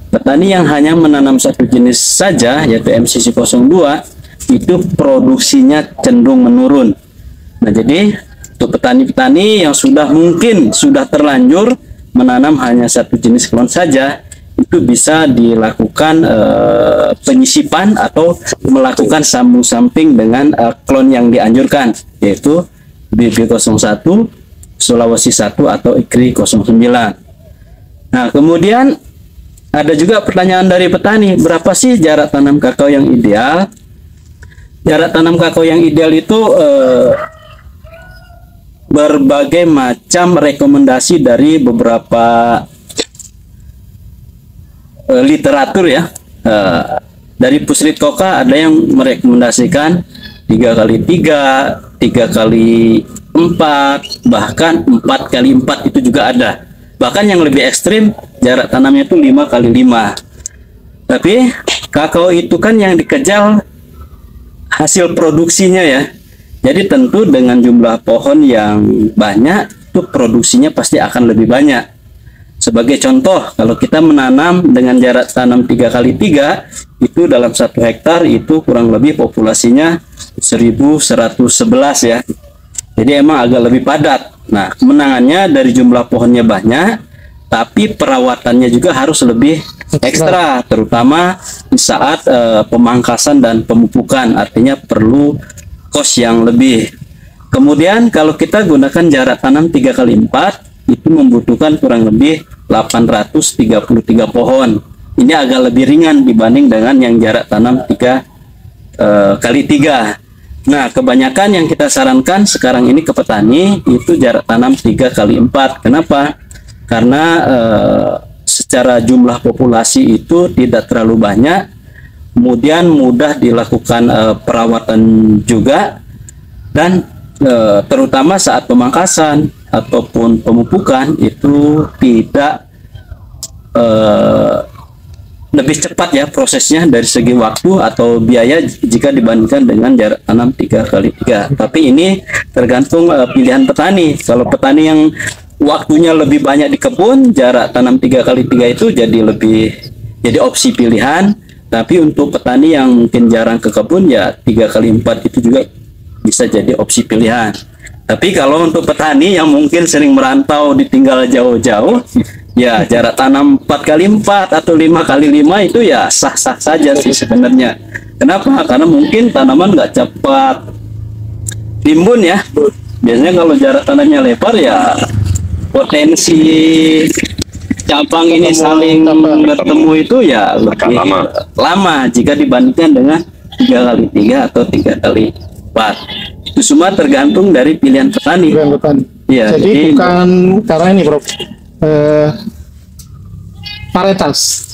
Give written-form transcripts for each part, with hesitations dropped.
petani yang hanya menanam satu jenis saja, yaitu MCC 02, itu produksinya cenderung menurun. Nah, jadi untuk petani-petani yang mungkin sudah terlanjur menanam hanya satu jenis klon saja, itu bisa dilakukan penyisipan atau melakukan sambung samping dengan klon yang dianjurkan, yaitu BB01, Sulawesi 1 atau IKRI 09. Nah, kemudian ada juga pertanyaan dari petani, berapa sih jarak tanam kakao yang ideal? Jarak tanam kakao yang ideal itu berbagai macam rekomendasi dari beberapa literatur ya. Dari Pusritkoka ada yang merekomendasikan 3x3, 3x4, bahkan 4x4 itu juga ada. Bahkan yang lebih ekstrim jarak tanamnya itu 5x5. Tapi kakao itu kan yang dikejar hasil produksinya ya. Jadi tentu dengan jumlah pohon yang banyak, itu produksinya pasti akan lebih banyak. Sebagai contoh, kalau kita menanam dengan jarak tanam 3x3, itu dalam 1 hektar itu kurang lebih populasinya 1111 ya. Jadi emang agak lebih padat. Nah, kemenangannya dari jumlah pohonnya banyak, tapi perawatannya juga harus lebih ekstra, terutama di saat pemangkasan dan pemupukan, artinya perlu kos yang lebih. Kemudian kalau kita gunakan jarak tanam 3x4, itu membutuhkan kurang lebih 833 pohon. Ini agak lebih ringan dibanding dengan yang jarak tanam 3x3. Nah, kebanyakan yang kita sarankan sekarang ini ke petani itu jarak tanam 3x4. Kenapa? Karena secara jumlah populasi itu tidak terlalu banyak, kemudian mudah dilakukan perawatan juga, dan terutama saat pemangkasan ataupun pemupukan itu tidak lebih cepat ya prosesnya dari segi waktu atau biaya jika dibandingkan dengan jarak tanam 3x3. Tapi ini tergantung pilihan petani. Kalau petani yang waktunya lebih banyak di kebun, jarak tanam 3x3 itu jadi opsi pilihan. Tapi untuk petani yang mungkin jarang ke kebun, ya 3x4 itu juga bisa jadi opsi pilihan. Tapi kalau untuk petani yang mungkin sering merantau, ditinggal jauh-jauh, ya jarak tanam 4x4 atau 5x5 itu ya sah-sah saja sih sebenarnya. Kenapa? Karena mungkin tanaman nggak cepat timbun ya. Biasanya kalau jarak tanamnya lebar ya potensi cabang ini saling bertemu itu ya lebih lama jika dibandingkan dengan 3x3 atau 3x4. Itu semua tergantung dari pilihan petani. Ya, jadi bukan karena ini bro, Varietas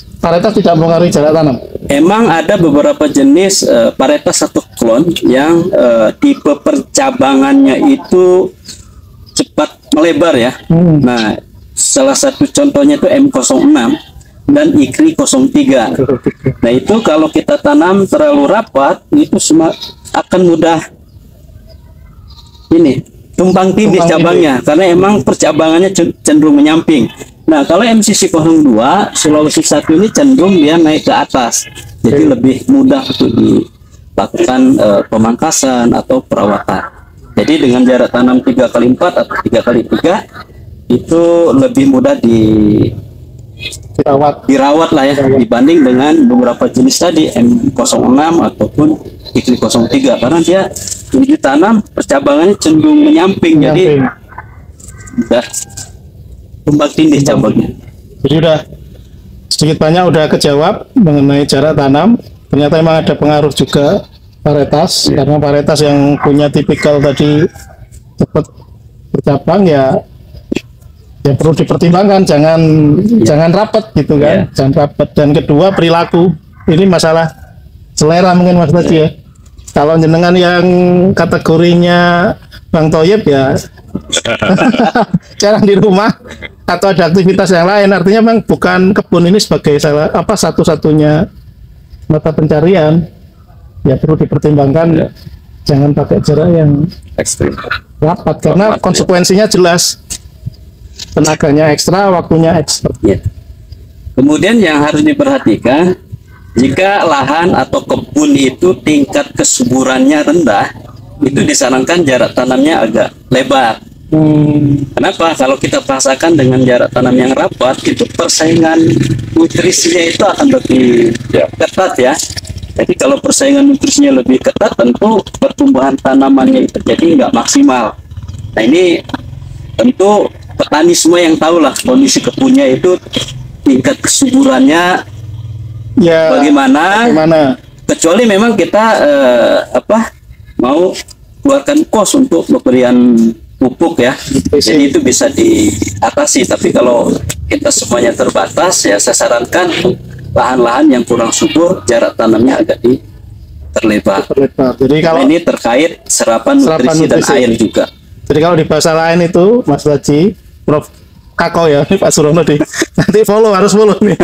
tidak mempengaruhi jarak tanam. Emang ada beberapa jenis varietas atau klon yang tipe percabangannya itu cepat melebar ya. Nah, salah satu contohnya itu M06 dan IKRI 03. Nah, itu kalau kita tanam terlalu rapat itu semua akan mudah ini tumpang tindih cabangnya, karena emang percabangannya cenderung menyamping. Nah, kalau MCC 02 Sulawesi 1 ini cenderung dia naik ke atas, jadi lebih mudah untuk dilakukan pemangkasan atau perawatan. Jadi dengan jarak tanam 3x4 atau 3x3 itu lebih mudah dirawat lah ya, dibanding dengan beberapa jenis tadi M06 ataupun IKRI 03, karena dia ditanam percabangannya cenderung menyamping. Jadi udah tumpang tindih cabangnya. Jadi udah sedikit banyak udah kejawab mengenai jarak tanam. Ternyata memang ada pengaruh juga varietas, karena varietas yang punya tipikal tadi cepat bercabang ya perlu dipertimbangkan, jangan rapat gitu kan, jangan rapat. Dan kedua, perilaku, ini masalah selera mungkin Mas tadi ya. Kalau jenengan yang kategorinya Bang Thoyib ya jarang di rumah atau ada aktivitas yang lain, artinya memang bukan kebun ini sebagai satu-satunya mata pencarian, ya perlu dipertimbangkan. Jangan pakai jarak yang ekstrim rapat, karena konsekuensinya jelas, tenaganya ekstra, waktunya ekstra. Kemudian yang harus diperhatikan, jika lahan atau kebun itu tingkat kesuburannya rendah, itu disarankan jarak tanamnya agak lebar. Kenapa? Kalau kita paksakan dengan jarak tanam yang rapat, itu persaingan nutrisinya itu akan lebih ketat ya. Jadi kalau persaingan nutrisinya lebih ketat, tentu pertumbuhan tanamannya itu jadi nggak maksimal. Nah ini tentu petani semua yang tahu lah kondisi kebunnya itu tingkat kesuburannya Ya, bagaimana. Kecuali memang kita mau keluarkan kos untuk pemberian pupuk ya, jadi itu bisa diatasi. Tapi kalau kita semuanya terbatas ya, saya sarankan lahan-lahan yang kurang subur jarak tanamnya agak terlebar. Jadi kalau ini terkait serapan nutrisi dan air juga. Jadi kalau di bahasa lain itu Mas Haji, Prof Kako ya, ini Pak Surono nanti harus follow nih.